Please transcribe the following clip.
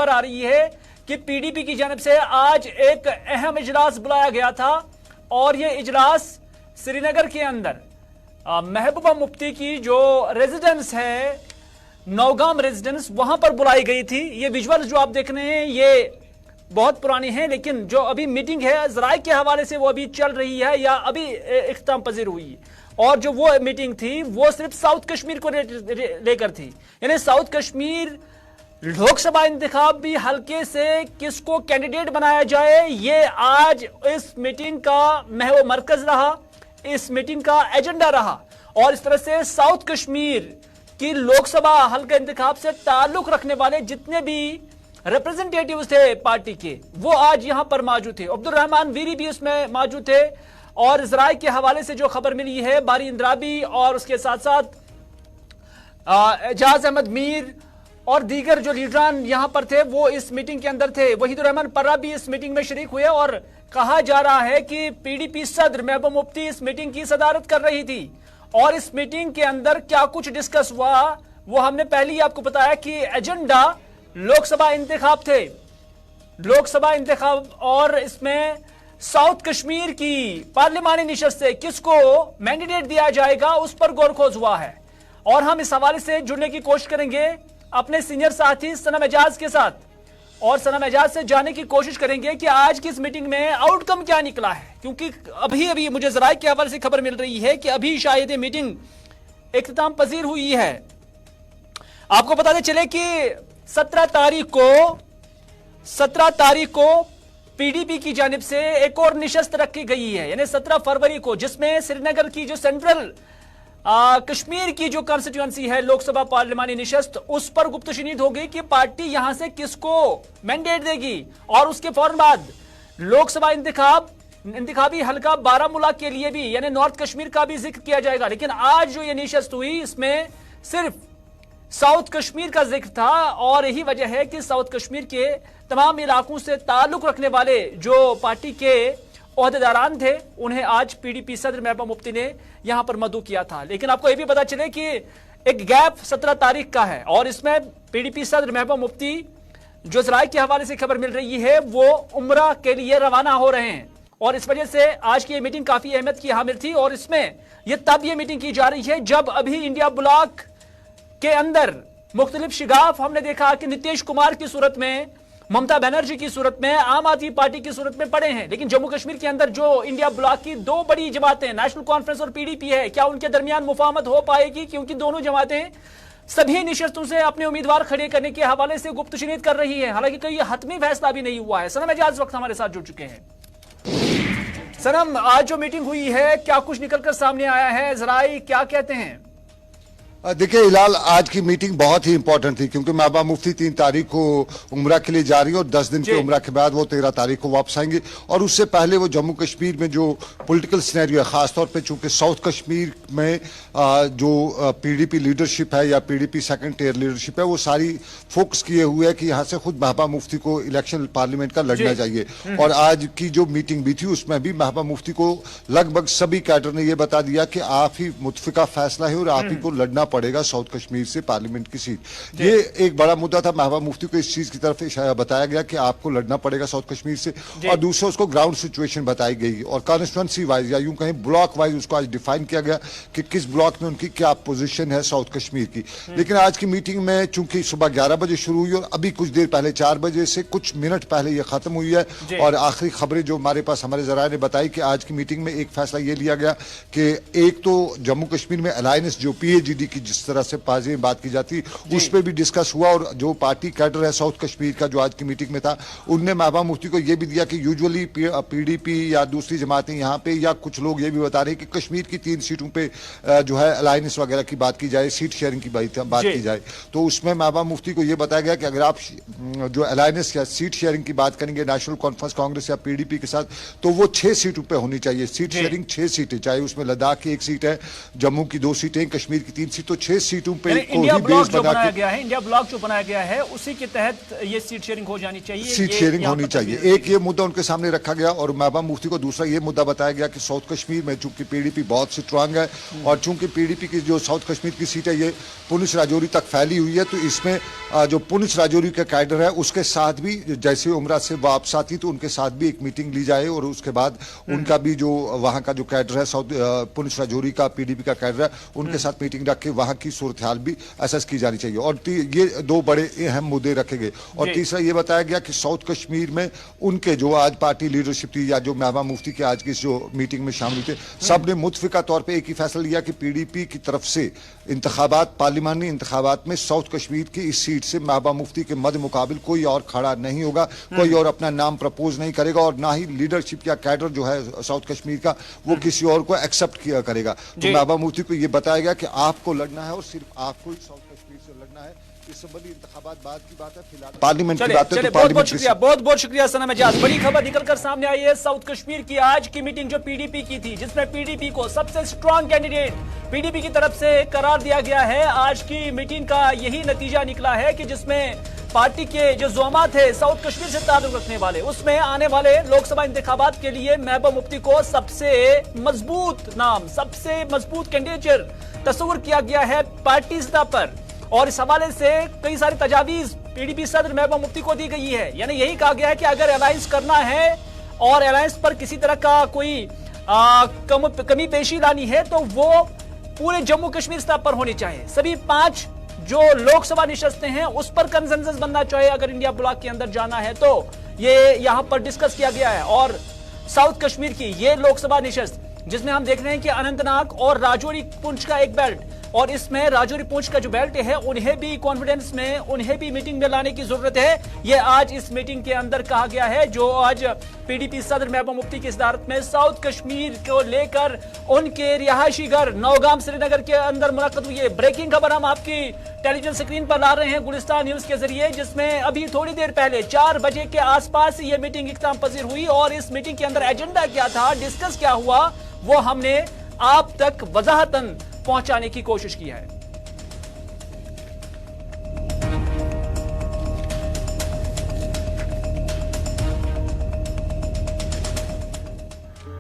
पर आ रही है कि पीडीपी की जानिब से आज एक अहम इजलास बुलाया गया था और ये इजलास श्रीनगर के अंदर महबूबा मुफ्ती की जो रेजिडेंस है, नौगाम रेजिडेंस, वहां पर बुलाई गई थी। ये विजुअल जो आप देख रहे हैं ये बहुत पुरानी है, लेकिन जो अभी मीटिंग है ज़राए के हवाले से वो अभी चल रही है या अभी इख्तिताम पजीर हुई है। और जो वो मीटिंग थी वो सिर्फ साउथ कश्मीर को लेकर थी, यानी साउथ कश्मीर लोकसभा इंतखाब भी हल्के से किसको कैंडिडेट बनाया जाए, ये आज इस मीटिंग का महव मरकज रहा, इस मीटिंग का एजेंडा रहा। और इस तरह से साउथ कश्मीर की लोकसभा हल्का इंतखाब से ताल्लुक रखने वाले जितने भी रिप्रेजेंटेटिव थे पार्टी के, वो आज यहां पर मौजूद थे। अब्दुल रहमान वीरी भी उसमें मौजूद थे। और ज़राए के हवाले से जो खबर मिली है, बारी इंद्राबी और उसके साथ साथ एजाज अहमद मीर और दीगर जो लीडरान यहां पर थे वो इस मीटिंग के अंदर थे। वहीदुर रहमान पर्रा भी इस मीटिंग में शरीक हुए और कहा जा रहा है कि पीडीपी सदर महबूबा मुफ्ती इस मीटिंग की सदारत कर रही थी। और इस मीटिंग के अंदर क्या कुछ डिस्कस हुआ वो हमने पहले ही आपको बताया कि एजेंडा लोकसभा इंतखाब थे, लोकसभा इंतखाब, और इसमें साउथ कश्मीर की पार्लिमानी निशस्त से किसको मैंडेट दिया जाएगा उस पर गौर खोज हुआ है। और हम इस हवाले से जुड़ने की कोशिश करेंगे अपने सीनियर साथी सनम एजाज के साथ, और सनम एजाज से जानने की कोशिश करेंगे कि आज की इस मीटिंग में आउटकम क्या निकला है, क्योंकि अभी मुझे ज़राए के हवाले से खबर मिल रही है कि अभी शायद ये मीटिंग इख्तिताम पजीर हुई है। आपको बताते चले कि 17 तारीख को पीडीपी की जानिब से एक और निशस्त रखी गई है, यानी 17 फरवरी को, जिसमें श्रीनगर की जो सेंट्रल कश्मीर की जो कॉन्स्टिट्यूएंसी है लोकसभा पार्लिमानी निशस्त, उस पर गुप्तशनीद हो गई कि पार्टी यहां से किसको मैंडेट देगी। और उसके फौरन बाद लोकसभा इंतखाबी हल्का बारामूला के लिए भी, यानी नॉर्थ कश्मीर का भी जिक्र किया जाएगा। लेकिन आज जो ये निशस्त हुई इसमें सिर्फ साउथ कश्मीर का जिक्र था, और यही वजह है कि साउथ कश्मीर के तमाम इलाकों से ताल्लुक रखने वाले जो पार्टी के ओहदेदारान थे उन्हें आज पीडीपी सदर महबूबा मुफ्ती ने यहां पर मदऊ किया था। लेकिन आपको यह भी पता चले कि एक गैप 17 तारीख का है और इसमें पीडीपी सदर महबूबा मुफ्ती, जो ज़राए के हवाले से खबर मिल रही है, वो उम्रा के लिए रवाना हो रहे हैं। और इस वजह से आज की ये मीटिंग काफी अहमियत की हामिल थी। और इसमें तब ये मीटिंग की जा रही है जब अभी इंडिया ब्लॉक के अंदर मुख्तलिफ शिगाफ हमने देखा कि नीतीश कुमार की सूरत में, ममता बनर्जी की सूरत में, आम आदमी पार्टी की सूरत में पड़े हैं। लेकिन जम्मू कश्मीर के अंदर जो इंडिया ब्लॉक की दो बड़ी जमातें, नेशनल कॉन्फ्रेंस और पीडीपी है, क्या उनके दरमियान मुफाहमत हो पाएगी? क्योंकि दोनों जमातें सभी निशस्तों से अपने उम्मीदवार खड़े करने के हवाले से गुप्तशनीद कर रही है। हालांकि कोई हतमी फैसला भी नहीं हुआ है। सनम एजाज वक्त हमारे साथ जुड़ चुके हैं। सनम, आज जो मीटिंग हुई है क्या कुछ निकलकर सामने आया है? ज़राए क्या कहते हैं? देखिए हिलाल, आज की मीटिंग बहुत ही इंपॉर्टेंट थी क्योंकि महबूबा मुफ्ती 3 तारीख को उम्रा के लिए जा रही है और 10 दिन के उम्रा के बाद वो 13 तारीख को वापस आएंगे। और उससे पहले वो जम्मू कश्मीर में जो पॉलिटिकल सिनेरियो है, खासतौर पे चूंकि साउथ कश्मीर में जो पीडीपी लीडरशिप है या पीडीपी सेकंड टियर लीडरशिप है, वो सारी फोकस किए हुए है कि यहाँ से खुद महबूबा मुफ्ती को इलेक्शन पार्लियामेंट का लड़ना चाहिए। और आज की जो मीटिंग भी थी उसमें भी महबूबा मुफ्ती को लगभग सभी कैडर ने यह बता दिया कि आप ही मुतफिका फैसला है और आप ही को लड़ना पड़ेगा साउथ कश्मीर से पार्लियामेंट की सीट। ये एक बड़ा मुद्दा था। महबूबा मुफ्ती को इस चीज की तरफ बताया गया कि आपको लड़ना पड़ेगा साउथ कश्मीर से, और दूसरा उसको ग्राउंड सिचुएशन बताई गई और कॉन्स्टिट्यूएंसी वाइज या यूं कहीं ब्लॉक वाइज उसको आज डिफाइन किया गया कि किस ब्लॉक में उनकी क्या पोजीशन है साउथ कश्मीर की। लेकिन आज की मीटिंग में चूंकि सुबह 11 बजे शुरू हुई और अभी कुछ देर पहले 4 बजे से कुछ मिनट पहले यह खत्म हुई है। और आखिरी खबरें जो हमारे पास हमारे ज़राए ने बताई कि आज की मीटिंग में एक फैसला यह लिया गया कि एक तो जम्मू कश्मीर में अलायंस जो पीएजीडी की जिस तरह से पाजी में बात की जाती उस पर भी डिस्कस हुआ। और जो पार्टी कैडर है साउथ कश्मीर का जो आज की मीटिंग में था, उनने महबूबा मुफ्ती को यह भी दिया कि यूजुअली पीडीपी या दूसरी जमातें यहाँ पे या कुछ लोग ये भी बता रहे हैं कि कश्मीर की 3 सीटों पे जो है अलायंस वगैरह की बात की जाए, सीट शेयरिंग की बात की जाए, तो उसमें महबूबा मुफ्ती को यह बताया गया कि अगर आप जो अलायंस या सीट शेयरिंग की बात करेंगे नेशनल कॉन्फ्रेंस कांग्रेस या पीडीपी के साथ, तो वो 6 सीटों पे होनी चाहिए सीट शेयरिंग, 6 सीटें, चाहे उसमें लद्दाख की 1 सीट है, जम्मू की 2 सीटें, कश्मीर की 3 सीट, तो 6 सीटों पे यानी को इंडिया ही ब्लॉक बेस जो बना बनाया के गया है, इंडिया ब्लॉक जो बनाया गया है, उसी के तहत ये सीट शेयरिंग हो जानी चाहिए। सीट शेयरिंग होनी चाहिए। एक ये मुद्दा उनके सामने रखा गया और महबूबा मुफ्ती को दूसरा ये मुद्दा बताया गया कि साउथ कश्मीर में चूंकि पीडीपी बहुत स्ट्रांग है और चूंकि पीडीपी की जो साउथ कश्मीर की सीट है ये पुंछ राजौरी तक फैली हुई है, तो इसमें जो पुंछ राजौरी का कैडर है उसके साथ भी जैसे उमरा से वापस आती तो उनके साथ भी एक मीटिंग ली जाए और उसके बाद उनका भी जो वहां का जो कैडर है साउथ पुंछ राजौरी का पीडीपी का कैडर है उनके साथ मीटिंग रख के वहां की सूरत हाल भी असेस की जानी चाहिए। और ये दो बड़े अहम मुद्दे रखे गए। और तीसरा ये बताया गया कि साउथ कश्मीर में उनके जो आज पार्टी लीडरशिप थी या जो महबूबा मुफ्ती के आज की जो मीटिंग में शामिल थे, सबने मुतफिका तौर पर एक ही फैसला लिया कि पीडीपी की तरफ से इंतखाबात पार्लिमानी इंतखाबात में साउथ कश्मीर की इस सीट से महबूबा मुफ्ती के मद मुकाबिल कोई और खड़ा नहीं होगा, कोई और अपना नाम प्रपोज नहीं करेगा और ना ही लीडरशिप या कैडर जो है साउथ कश्मीर का वो किसी और को एक्सेप्ट किया करेगा। तो महबूबा मुफ्ती को ये बताया गया कि आपको लड़ना है और सिर्फ आपको ही साउथ कश्मीर से लड़ना है। इस संबंधी इंतखाबात बाद की बात है, फिलहाल पार्लियामेंट की बात है। तो बहुत बहुत शुक्रिया सनम एजाज। बड़ी खबर निकलकर सामने आई है साउथ कश्मीर की आज की मीटिंग जो पीडीपी की थी, जिसमें पीडीपी को सबसे स्ट्रांग कैंडिडेट पीडीपी की तरफ से करार दिया गया है। आज की मीटिंग का यही नतीजा निकला है कि जिसमें पार्टी के जो ज़ुआमा थे साउथ कश्मीर से ताल्लुक रखने वाले, उसमें आने वाले लोकसभा इंतखाबात के लिए महबूबा मुफ्ती को सबसे मजबूत नाम, सबसे मजबूत कैंडिडेट तस्वुर किया गया है पार्टी सतह पर। और इस हवाले से कई सारी तजावीज पीडीपी सदर महबूबा मुफ्ती को दी गई है। यानी यही कहा गया है कि अगर अलायंस करना है और अलायंस पर किसी तरह का कोई कमी पेशी लानी है तो वो पूरे जम्मू कश्मीर स्तर पर होनी चाहिए। सभी 5 जो लोकसभा निशस्तें हैं उस पर कंसेंसस बनना चाहिए अगर इंडिया ब्लॉक के अंदर जाना है, तो ये यहां पर डिस्कस किया गया है। और साउथ कश्मीर की ये लोकसभा निशस्त जिसमें हम देख रहे हैं कि अनंतनाग और राजौरी पुंछ का एक बेल्ट, और इसमें राजौरी पुंछ का जो बेल्ट है उन्हें भी कॉन्फिडेंस में, उन्हें भी मीटिंग में लाने की जरूरत है। यह आज इस मीटिंग के अंदर कहा गया है, जो आज पीडीपी सदर महबूबा मुफ्ती की सदारत में साउथ कश्मीर को लेकर उनके रिहायशी घर नौगाम श्रीनगर के अंदर मुलाकात हुई है। ब्रेकिंग खबर हम आपकी टेलीविजन स्क्रीन पर ला रहे हैं गुलिस्तान न्यूज के जरिए, जिसमें अभी थोड़ी देर पहले 4 बजे के आसपास ये मीटिंग इख्तिताम पजीर हुई। और इस मीटिंग के अंदर एजेंडा क्या था, डिस्कस क्या हुआ, वो हमने आप तक वजाहतन पहुंचाने की कोशिश की है।